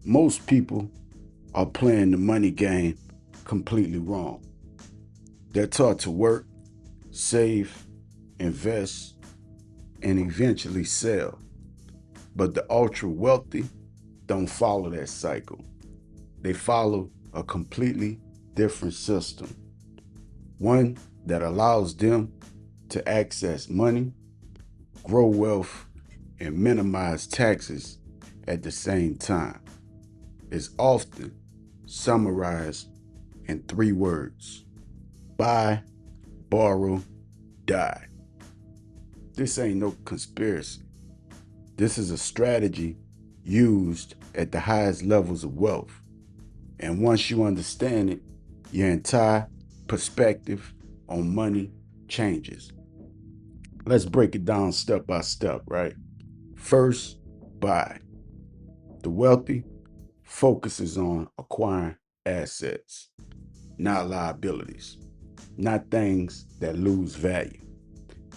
Most people are playing the money game completely wrong. They're taught to work, save, invest, and eventually sell. But the ultra wealthy don't follow that cycle. They follow a completely different system, one that allows them to access money, grow wealth, and minimize taxes at the same time. It's often summarized in 3 words: buy, borrow, die. This ain't no conspiracy. This is a strategy used at the highest levels of wealth. And once you understand it, your entire perspective on money changes. Let's break it down step by step, right? First, buy. The wealthy focuses on acquiring assets, not liabilities, not things that lose value.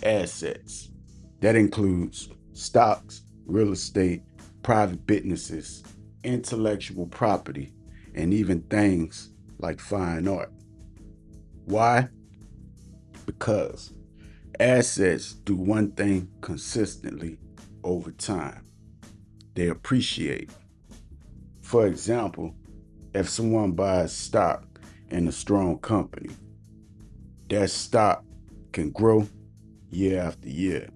Assets. That includes stocks, real estate, private businesses, intellectual property, and even things like fine art. Why? Because assets do one thing consistently over time: they appreciate. For example, if someone buys stock in a strong company, that stock can grow year after year.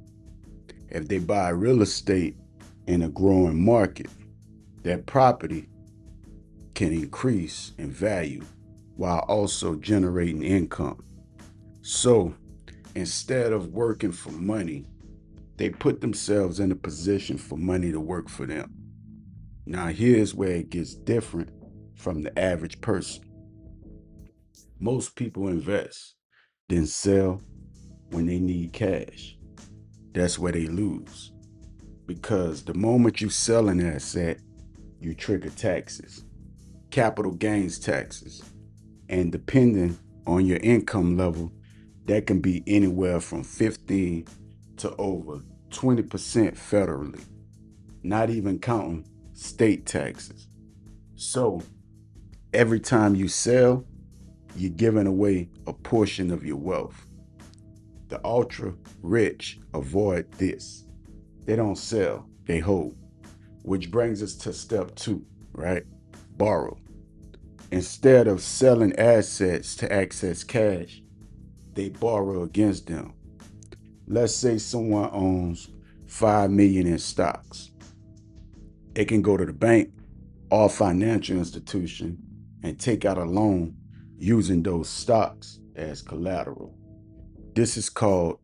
If they buy real estate in a growing market, that property can increase in value while also generating income. So instead of working for money, they put themselves in a position for money to work for them. Now, here's where it gets different from the average person. Most people invest, then sell when they need cash. That's where they lose. Because the moment you sell an asset, you trigger taxes, capital gains taxes, and depending on your income level, that can be anywhere from 15 to over 20% federally, not even counting state taxes. So every time you sell, you're giving away a portion of your wealth. The ultra rich avoid this. They don't sell, they hold. Which brings us to step 2, right? Borrow. Instead of selling assets to access cash, they borrow against them. Let's say someone owns 5 million in stocks. It can go to the bank or financial institution and take out a loan using those stocks as collateral. This is called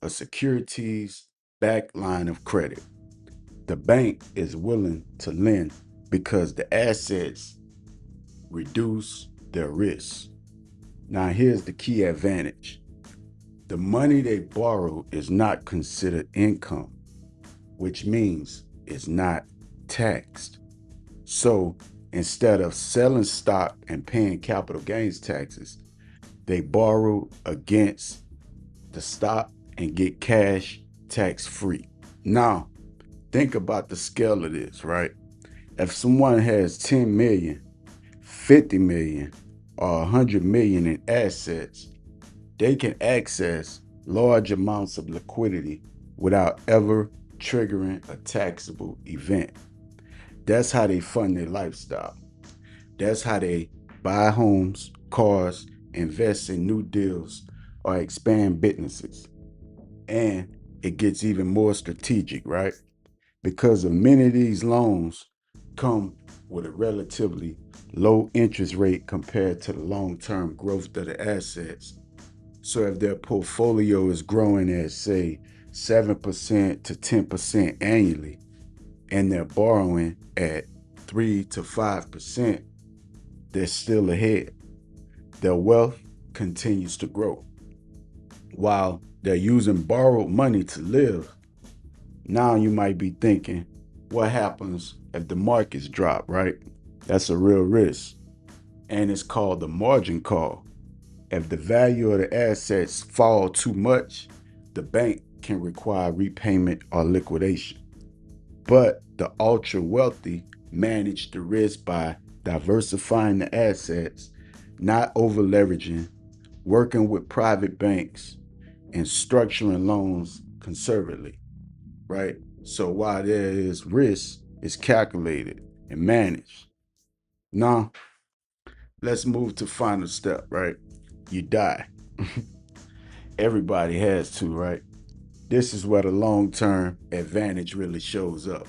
a securities backed line of credit. The bank is willing to lend because the assets reduce their risk. Now, here's the key advantage: the money they borrow is not considered income, which means it's not taxed. So instead of selling stock and paying capital gains taxes, they borrow against the stock and get cash tax free. Now, think about the scale of this, right? If someone has 10 million, 50 million, or 100 million in assets, they can access large amounts of liquidity without ever triggering a taxable event. That's how they fund their lifestyle. That's how they buy homes, cars, invest in new deals, or expand businesses. And it gets even more strategic, right? Because of many of these loans come with a relatively low interest rate compared to the long-term growth of the assets. So if their portfolio is growing at, say, 7% to 10% annually, and they're borrowing at 3 to 5%, they're still ahead. Their wealth continues to grow. While they're using borrowed money to live, now you might be thinking, what happens if the markets drop, right? That's a real risk. And it's called the margin call. If the value of the assets fall too much, the bank can require repayment or liquidation. But the ultra wealthy manage the risk by diversifying the assets, not over leveraging, working with private banks, and structuring loans conservatively, right? So while there is risk, it's calculated and managed. Now, let's move to final step, right? You die. Everybody has to, right? This is where the long-term advantage really shows up.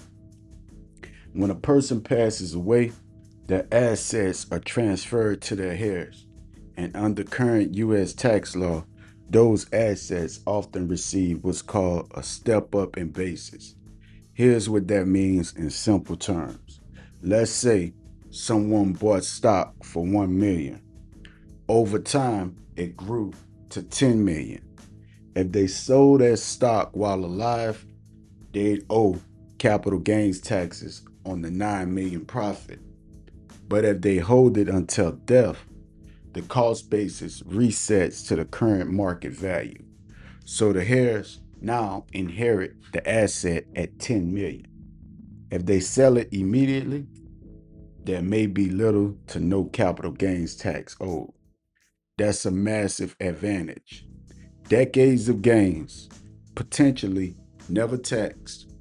When a person passes away, their assets are transferred to their heirs. And under current U.S. tax law, those assets often receive what's called a step up in basis. Here's what that means in simple terms. Let's say someone bought stock for 1 million. Over time, it grew to 10 million. If they sold that stock while alive, they'd owe capital gains taxes on the 9 million profit. But if they hold it until death, the cost basis resets to the current market value. So the heirs now inherit the asset at 10 million. If they sell it immediately, there may be little to no capital gains tax owed. That's a massive advantage. Decades of gains, potentially never taxed.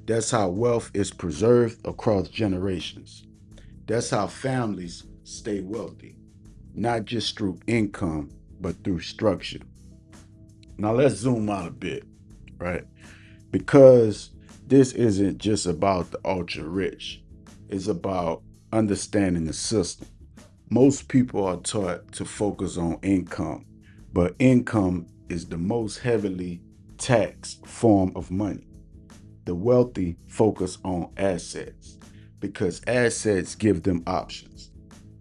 That's how wealth is preserved across generations. That's how families stay wealthy, not just through income, but through structure. Now let's zoom out a bit, right? Because this isn't just about the ultra rich, it's about understanding the system. Most people are taught to focus on income, but income is the most heavily taxed form of money. The wealthy focus on assets because assets give them options,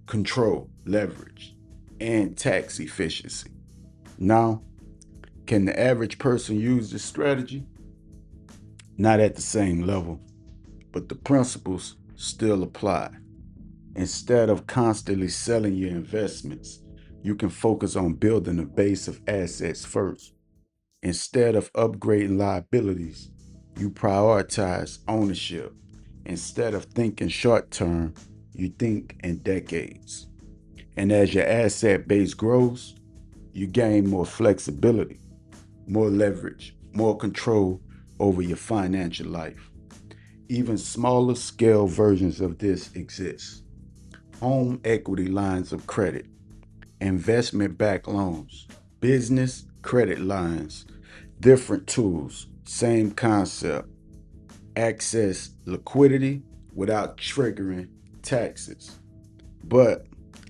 control, leverage, and tax efficiency. Now, can the average person use this strategy? Not at the same level, but the principles still apply. Instead of constantly selling your investments, you can focus on building a base of assets first. Instead of upgrading liabilities, you prioritize ownership. Instead of thinking short term, you think in decades. And as your asset base grows, you gain more flexibility, more leverage, more control over your financial life. Even smaller scale versions of this exist. Home equity lines of credit, investment backed loans, business credit lines, different tools, same concept. Access liquidity without triggering taxes. But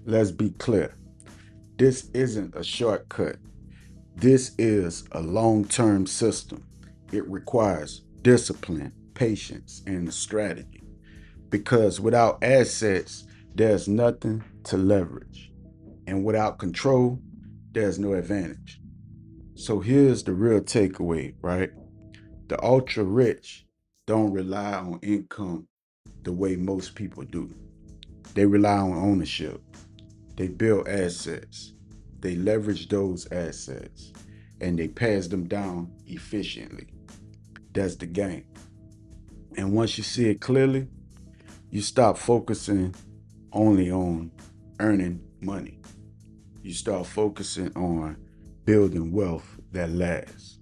let's be clear, this isn't a shortcut. This is a long-term system. It requires discipline, patience, and strategy. Because without assets, there's nothing to leverage. And without control, there's no advantage. So here's the real takeaway, right? The ultra rich don't rely on income the way most people do. They rely on ownership. They build assets. They leverage those assets and they pass them down efficiently. That's the game. And once you see it clearly, you stop focusing only on earning money. You start focusing on building wealth that lasts.